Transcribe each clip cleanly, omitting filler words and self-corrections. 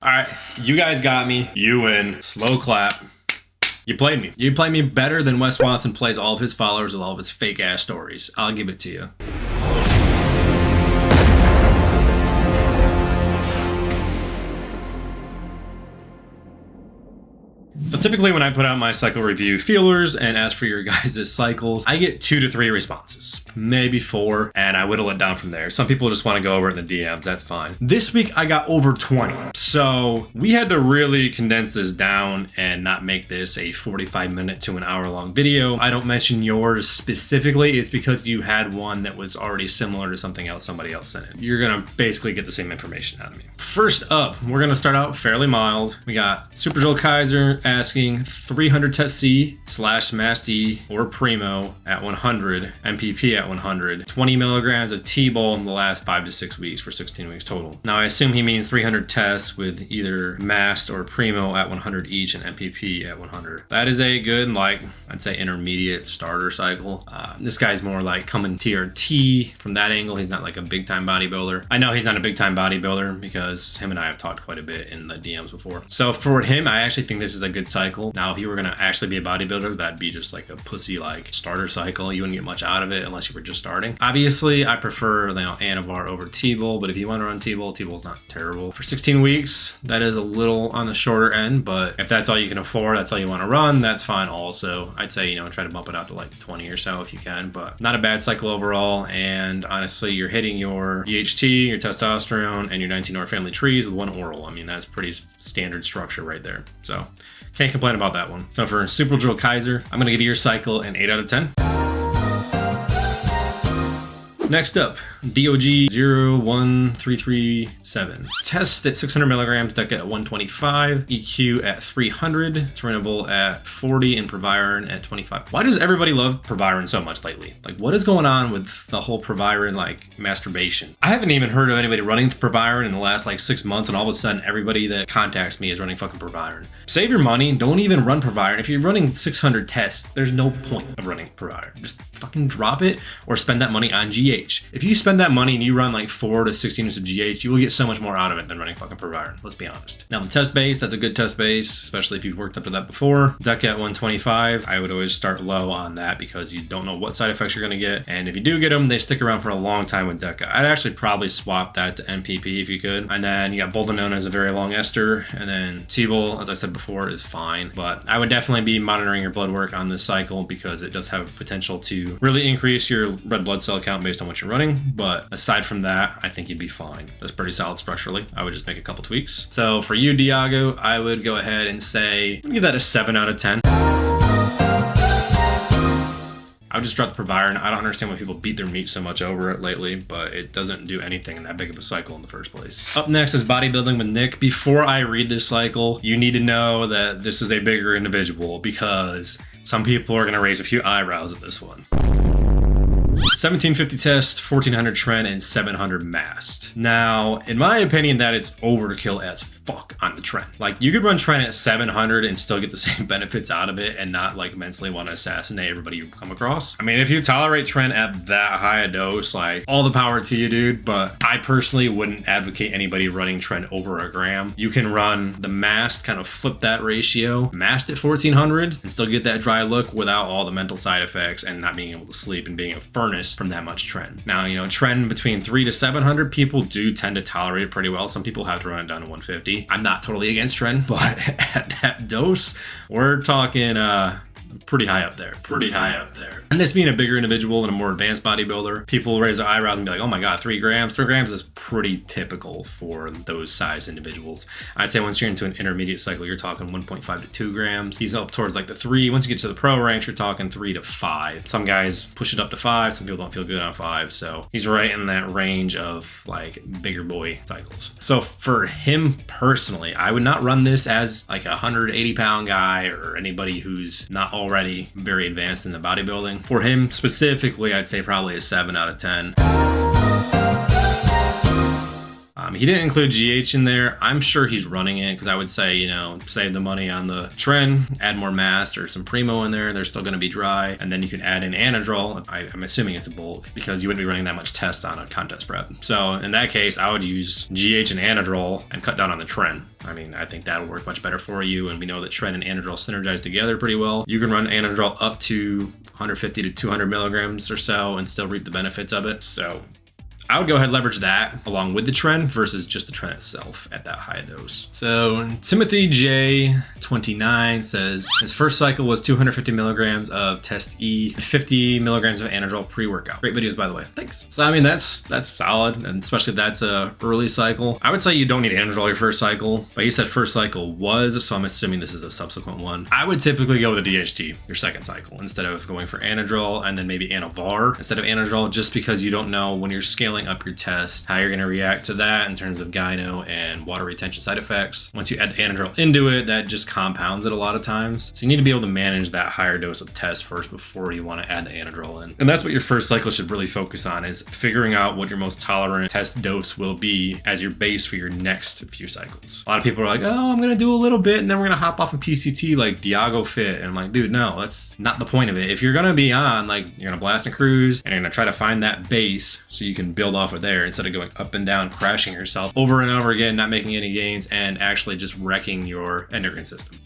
All right, you guys got me. You win. Slow clap. You played me. You played me better than Wes Watson plays all of his followers with all of his fake ass stories. I'll give it to you. So typically when I put out my cycle review feelers and ask for your guys' cycles, I get 2 to 3 responses, maybe 4, and I whittle it down from there. Some people just want to go over it in the DMs, that's fine. This week I got over 20. So we had to really condense this down and not make this a 45-minute to an hour-long video. I don't mention yours specifically. It's because you had one that was already similar to something else somebody else sent in. You're gonna basically get the same information out of me. First up, we're gonna start out fairly mild. We got Super Joel Kaiser asking 300 test C / mass D or primo at 100, MPP at 100, 20 milligrams of T-ball in the last 5 to 6 weeks for 16 weeks total. Now I assume he means 300 tests with either massed or primo at 100 each and MPP at 100. That is a good, like, I'd say intermediate starter cycle. This guy's more like coming TRT from that angle. He's not like a big time bodybuilder. I know he's not a big time bodybuilder because him and I have talked quite a bit in the DMs before. So for him, I actually think this is a good cycle. Now, if you were gonna actually be a bodybuilder, that'd be just like a pussy like starter cycle. You wouldn't get much out of it unless you were just starting. Obviously, I prefer Anadrol over T-ball, but if you want to run T-ball, T-ball's not terrible. For 16 weeks, that is a little on the shorter end, but if that's all you can afford, that's all you want to run, that's fine also. I'd say, try to bump it out to like 20 or so if you can, but not a bad cycle overall. And honestly, you're hitting your DHT, your testosterone, and your 19-hour family trees with 1 oral. I mean, that's pretty standard structure right there. So can't complain about that one. So for Super Joel Kaiser, I'm gonna give your cycle an 8 out of 10. Next up, DOG 01337. Test at 600 milligrams, DECA at 125, EQ at 300, Trenable at 40, and Proviron at 25. Why does everybody love Proviron so much lately? Like, what is going on with the whole Proviron, like, masturbation? I haven't even heard of anybody running Proviron in the last, like, 6 months, and all of a sudden, everybody that contacts me is running fucking Proviron. Save your money. Don't even run Proviron. If you're running 600 tests, there's no point of running Proviron. Just fucking drop it or spend that money on GH. If you spend that money and you run like 4 to 16 units of GH, you will get so much more out of it than running fucking Proviron. Let's be honest. Now the test base, that's a good test base, especially if you've worked up to that before. DECA at 125, I would always start low on that because you don't know what side effects you're gonna get. And if you do get them, they stick around for a long time with DECA. I'd actually probably swap that to MPP if you could. And then you got Boldenone as a very long ester. And then T-ball, as I said before, is fine. But I would definitely be monitoring your blood work on this cycle because it does have potential to really increase your red blood cell count based on what you're running. But aside from that, I think you'd be fine. That's pretty solid structurally. I would just make a couple tweaks. So for you, Diago, I would go ahead and say, I'm gonna give that a 7 out of 10. I would just drop the Proviron. I don't understand why people beat their meat so much over it lately, but it doesn't do anything in that big of a cycle in the first place. Up next is Bodybuilding with Nick. Before I read this cycle, you need to know that this is a bigger individual because some people are gonna raise a few eyebrows at this one. 1750 test, 1400 tren, and 700 massed. Now, in my opinion, that is overkill as fuck on the tren. Like, you could run tren at 700 and still get the same benefits out of it and not like mentally want to assassinate everybody you come across. I mean, if you tolerate tren at that high a dose, like, all the power to you, dude, but I personally wouldn't advocate anybody running tren over a gram. You can run the massed, kind of flip that ratio, massed at 1400 and still get that dry look without all the mental side effects and not being able to sleep and being a furnace from that much tren. Now, tren between 300 to 700, people do tend to tolerate it pretty well. Some people have to run it down to 150. I'm not totally against tren, but at that dose, we're talking pretty high up there. And this being a bigger individual and a more advanced bodybuilder, people raise their eyebrows and be like, oh my God, 3 grams? 3 grams is pretty typical for those size individuals. I'd say once you're into an intermediate cycle, you're talking 1.5 to 2 grams. He's up towards like the 3. Once you get to the pro ranks, you're talking 3 to 5. Some guys push it up to 5. Some people don't feel good on 5. So he's right in that range of like bigger boy cycles. So for him personally, I would not run this as like a 180 pound guy or anybody who's not already very advanced in the bodybuilding. For him specifically, I'd say probably a 7 out of 10. He didn't include GH in there. I'm sure he's running it because I would say, you know, save the money on the tren, add more mast or some primo in there. They're still going to be dry. And then you can add in Anadrol. I'm assuming it's a bulk because you wouldn't be running that much test on a contest prep. So in that case, I would use GH and Anadrol and cut down on the tren. I mean, I think that'll work much better for you. And we know that tren and Anadrol synergize together pretty well. You can run Anadrol up to 150 to 200 milligrams or so and still reap the benefits of it. So I would go ahead and leverage that along with the tren versus just the tren itself at that high dose. So Timothy J29 says his first cycle was 250 milligrams of test E, 50 milligrams of Anadrol pre-workout. Great videos, by the way. Thanks. So I mean, that's solid, and especially if that's a early cycle. I would say you don't need Anadrol your first cycle, but you said first cycle was, so I'm assuming this is a subsequent one. I would typically go with a DHT your second cycle instead of going for Anadrol and then maybe Anavar instead of Anadrol, just because you don't know when you're scaling up your test how you're going to react to that in terms of gyno and water retention side effects. Once you add the Anadrol into it, that just compounds it a lot of times. So you need to be able to manage that higher dose of test first before you want to add the Anadrol in. And that's what your first cycle should really focus on, is figuring out what your most tolerant test dose will be as your base for your next few cycles. A lot of people are like, oh, I'm going to do a little bit and then we're going to hop off of PCT like Diago Fit. And I'm like, dude, no, that's not the point of it. If you're going to be on, like, you're going to blast and cruise and you're going to try to find that base so you can build off of there instead of going up and down, crashing yourself over and over again, not making any gains, and actually just wrecking your endocrine system.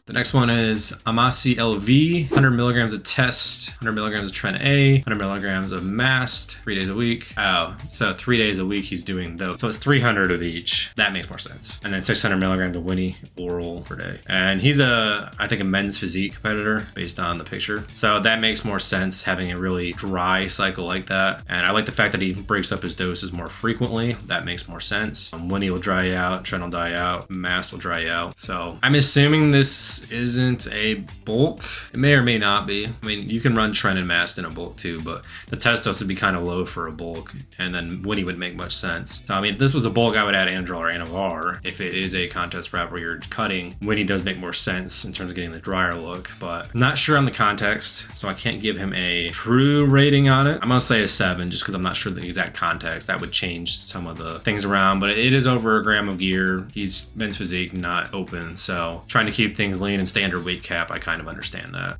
The next one is Amasi LV, 100 milligrams of test, 100 milligrams of tren A, 100 milligrams of mast, 3 days a week. Oh, so 3 days a week he's doing those. So it's 300 of each. That makes more sense. And then 600 milligrams of Winnie oral per day. And he's I think a men's physique competitor based on the picture. So that makes more sense, having a really dry cycle like that. And I like the fact that he breaks up his doses more frequently. That makes more sense. Winnie will dry out, tren will die out, mast will dry out. So I'm assuming this isn't a bulk. It may or may not be. I mean, you can run tren and mast in a bulk too, but the test dose would be kind of low for a bulk, and then Winnie would make much sense. So I mean, if this was a bulk, I would add Anadrol or Anavar. If it is a contest prep where you're cutting, Winnie does make more sense in terms of getting the drier look, but I'm not sure on the context, so I can't give him a true rating on it. I'm gonna say a 7 just because I'm not sure the exact context. That would change some of the things around, but it is over a gram of gear. He's men's physique, not open, so trying to keep things lean and standard weight cap, I kind of understand that.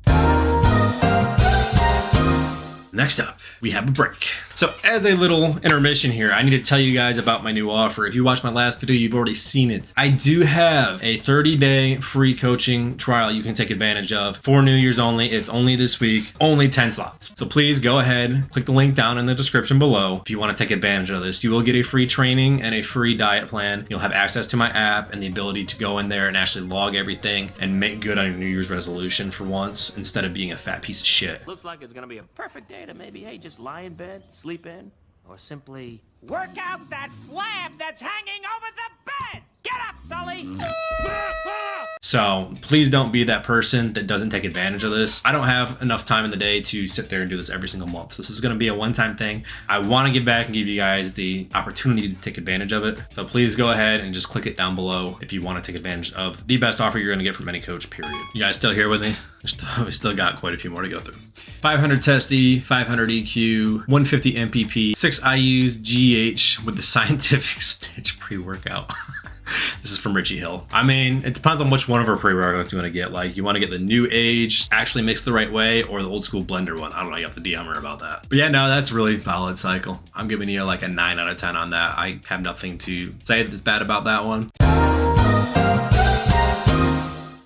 Next up, we have a break. So as a little intermission here, I need to tell you guys about my new offer. If you watched my last video, you've already seen it. I do have a 30-day free coaching trial you can take advantage of for New Year's only. It's only this week, only 10 slots. So please go ahead, click the link down in the description below if you want to take advantage of this. You will get a free training and a free diet plan. You'll have access to my app and the ability to go in there and actually log everything and make good on your New Year's resolution for once, instead of being a fat piece of shit. Looks like it's gonna be a perfect day to maybe, hey, just lie in bed, sleep in, or simply work out that flab that's hanging over the bed! Get up, Sully! So please don't be that person that doesn't take advantage of this. I don't have enough time in the day to sit there and do this every single month. So this is going to be a one-time thing. I want to give back and give you guys the opportunity to take advantage of it. So please go ahead and just click it down below if you want to take advantage of the best offer you're going to get from any coach, period. You guys still here with me? We still got quite a few more to go through. 500 test E, 500 EQ, 150 MPP, 6 IUs GH with the scientific stitch pre-workout. This is from Richie Hill. I mean, it depends on which one of our pre-workouts you want to get. Like, you want to get the new age, actually mixed the right way, or the old school blender one. I don't know, you have to DM her about that. But yeah, no, that's really valid cycle. I'm giving you like a 9 out of 10 on that. I have nothing to say that's bad about that one.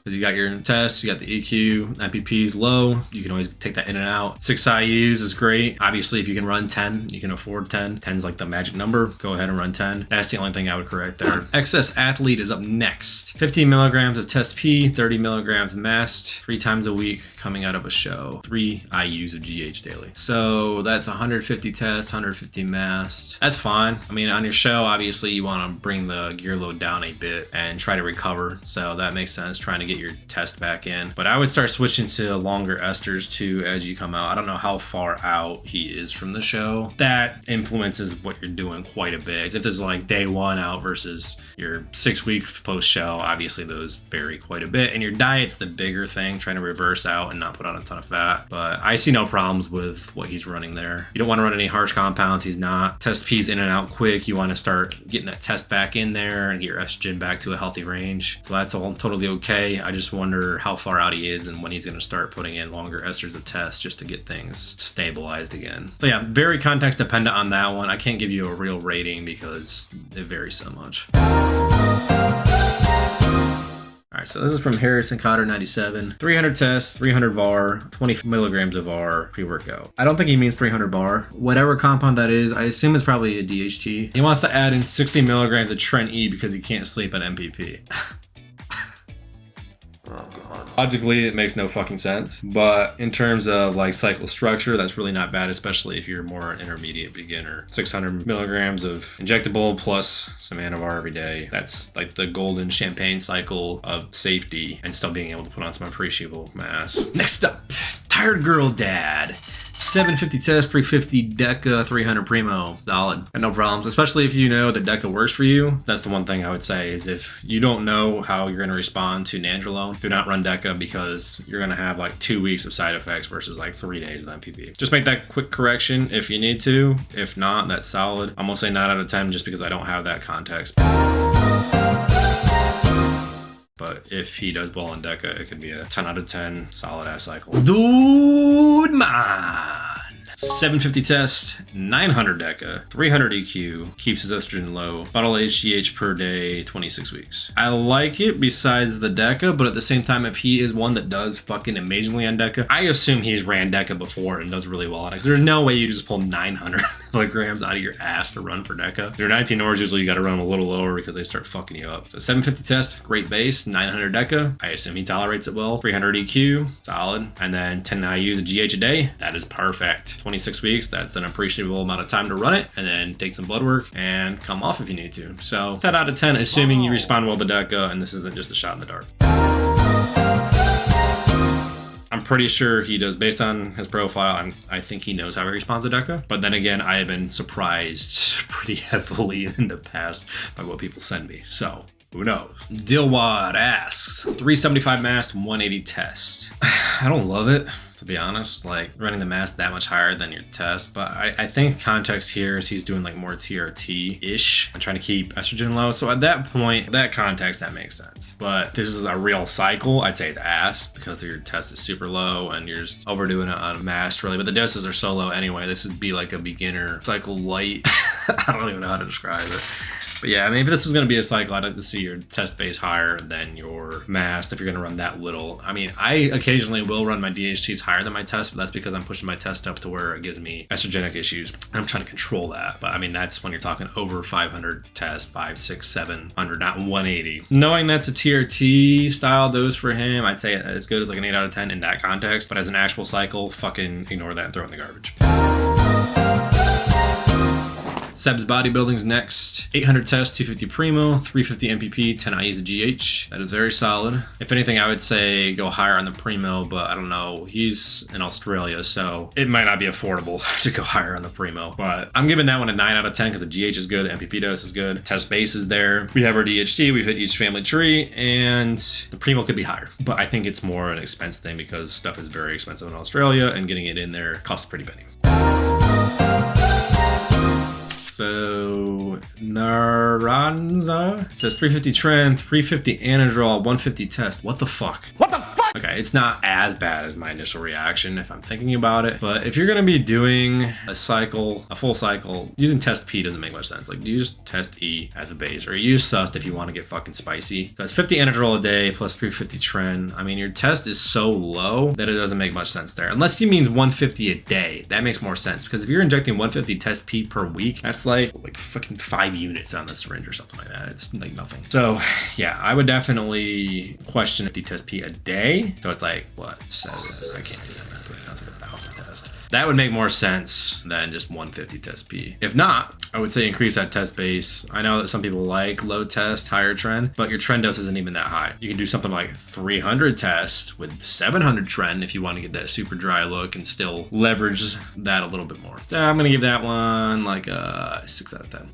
You got your tests, you got the EQ, MPP is low. You can always take that in and out. 6 IUs is great. Obviously, if you can run 10, you can afford 10. 10's like the magic number. Go ahead and run 10. That's the only thing I would correct there. Excess athlete is up next. 15 milligrams of test P, 30 milligrams mast, 3 times a week coming out of a show. 3 IUs of GH daily. So that's 150 tests, 150 mast. That's fine. I mean, on your show, obviously, you want to bring the gear load down a bit and try to recover. So that makes sense. Trying to get your test back in. But I would start switching to longer esters too as you come out. I don't know how far out he is from the show. That influences what you're doing quite a bit. If this is like day one out versus your 6 weeks post show, obviously those vary quite a bit. And your diet's the bigger thing, trying to reverse out and not put on a ton of fat. But I see no problems with what he's running there. You don't want to run any harsh compounds. He's not. Test P's in and out quick. You want to start getting that test back in there and get your estrogen back to a healthy range. So that's all totally okay. I just wonder how far out he is and when he's going to start putting in longer esters of test just to get things stabilized again. So yeah, very context dependent on that one. I can't give you a real rating because it varies so much. All right, so this is from Harrison Cotter 97. 300 tests, 300 VAR, 20 milligrams of VAR pre-workout. I don't think he means 300 bar. Whatever compound that is, I assume it's probably a DHT. He wants to add in 60 milligrams of Tren E because he can't sleep on MPP. Oh, God. Logically, it makes no fucking sense. But in terms of like cycle structure, that's really not bad, especially if you're more an intermediate beginner. 600 milligrams of injectable plus some Anadrol every day. That's like the golden champagne cycle of safety and still being able to put on some appreciable mass. Next up, Tired Girl Dad. 750 test, 350 Deca, 300 Primo. Solid. And no problems, especially if you know that Deca works for you. That's the one thing I would say is if you don't know how you're going to respond to Nandrolone, do not run Deca because you're going to have like 2 weeks of side effects versus like 3 days of MPP. Just make that quick correction if you need to. If not, that's solid. I'm going to say 9 out of 10 just because I don't have that context. But if he does well in Deca, it could be a 10 out of 10 solid ass cycle. Dude, man. 750 test, 900 Deca, 300 EQ, keeps his estrogen low, bottle HGH per day, 26 weeks. I like it besides the Deca, but at the same time, if he is one that does fucking amazingly on Deca, I assume he's ran Deca before and does really well on it. There's no way you just pull 900 milligrams out of your ass to run for Deca. Your 19 hours, usually you got to run a little lower because they start fucking you up. So 750 test, great base, 900 Deca. I assume he tolerates it well. 300 EQ, solid. And then 10 IUs of GH a day, that is perfect. 26 weeks, that's an appreciable amount of time to run it, and then take some blood work and come off if you need to. So 10 out of 10, assuming you respond well to Deca and this isn't just a shot in the dark. I'm pretty sure he does, based on his profile, I think he knows how he responds to Deca. But then again, I have been surprised pretty heavily in the past by what people send me. So who knows? Dillwad asks, 375 mass, 180 test. I don't love it, to be honest, like running the mass that much higher than your test. But I think context here is he's doing like more TRT-ish and trying to keep estrogen low. So at that point, that context, that makes sense. But this is a real cycle. I'd say it's ass because your test is super low and you're just overdoing it on mass really. But the doses are so low anyway. This would be like a beginner cycle light. I don't even know how to describe it. But yeah, I mean, if this is going to be a cycle, I'd like to see your test base higher than your mass if you're going to run that little. I mean, I occasionally will run my DHTs higher than my test, but that's because I'm pushing my test up to where it gives me estrogenic issues. I'm trying to control that. But I mean, that's when you're talking over 500 tests, 500, 600, 700, not 180. Knowing that's a TRT style dose for him, I'd say as good as like an 8 out of 10 in that context. But as an actual cycle, fucking ignore that and throw it in the garbage. Sebs Bodybuilding's next. 800 test, 250 Primo, 350 MPP, 10 IEs of GH. That is very solid. If anything, I would say go higher on the Primo, but I don't know. He's in Australia, so it might not be affordable to go higher on the Primo. But I'm giving that one a 9 out of 10 because the GH is good, the MPP dose is good, test base is there. We have our DHT, we've hit each family tree, and the Primo could be higher. But I think it's more an expense thing because stuff is very expensive in Australia, and getting it in there costs a pretty penny. So NRZA says 350 tren, 350 Anadrol, 150 test. What the fuck? What the fuck? Okay, it's not as bad as my initial reaction if I'm thinking about it. But if you're gonna be doing a cycle, a full cycle, using test P doesn't make much sense. Like, do you just test E as a base, or use SUST if you want to get fucking spicy? So that's 50 Anadrol a day plus 350 tren. I mean, your test is so low that it doesn't make much sense there. Unless he means 150 a day, that makes more sense. Because if you're injecting 150 test P per week, that's like fucking 5 units on the syringe or something like that. It's like nothing. So yeah, I would definitely question 50 test P a day. So it's like, what? So I can't do that math right now. It's like 1,000 test. That would make more sense than just 150 test P. If not, I would say increase that test base. I know that some people like low test, higher tren, but your tren dose isn't even that high. You can do something like 300 test with 700 tren if you want to get that super dry look and still leverage that a little bit more. So I'm gonna give that one like a 6 out of 10.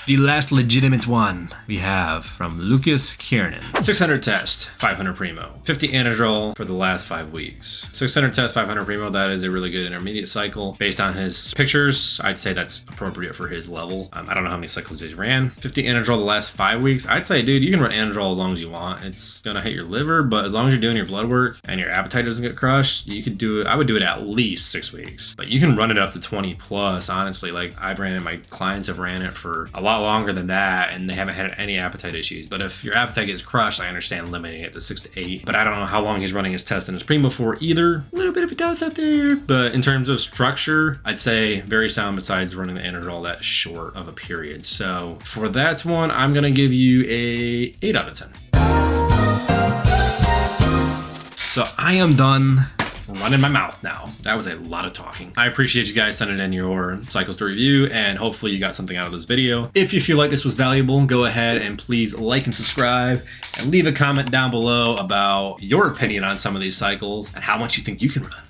The last legitimate one we have from Lucas Kiernan. 600 test, 500 primo. 50 Anadrol for the last 5 weeks. 600 test, 500 primo, that is a really good intermediate cycle. Based on his pictures, I'd say that's appropriate for his level. I don't know how many cycles he's ran. 50 Anadrol the last 5 weeks. I'd say, dude, you can run Anadrol as long as you want. It's gonna hit your liver, but as long as you're doing your blood work and your appetite doesn't get crushed, you could do it. I would do it at least 6 weeks. But you can run it up to 20 plus, honestly. Like I've ran it, my clients have ran it for a lot longer than that, and they haven't had any appetite issues. But if your appetite gets crushed, I understand limiting it to 6 to 8. But I don't know how long he's running his test and his primo for either. A little bit of a dose up there. But in terms of structure, I'd say very sound besides running the Anadrol that short of a period. So for that one, I'm gonna give you a 8 out of 10. So I am done running my mouth now. That was a lot of talking. I appreciate you guys sending in your cycles to review, and hopefully you got something out of this video. If you feel like this was valuable, go ahead and please like and subscribe and leave a comment down below about your opinion on some of these cycles and how much you think you can run.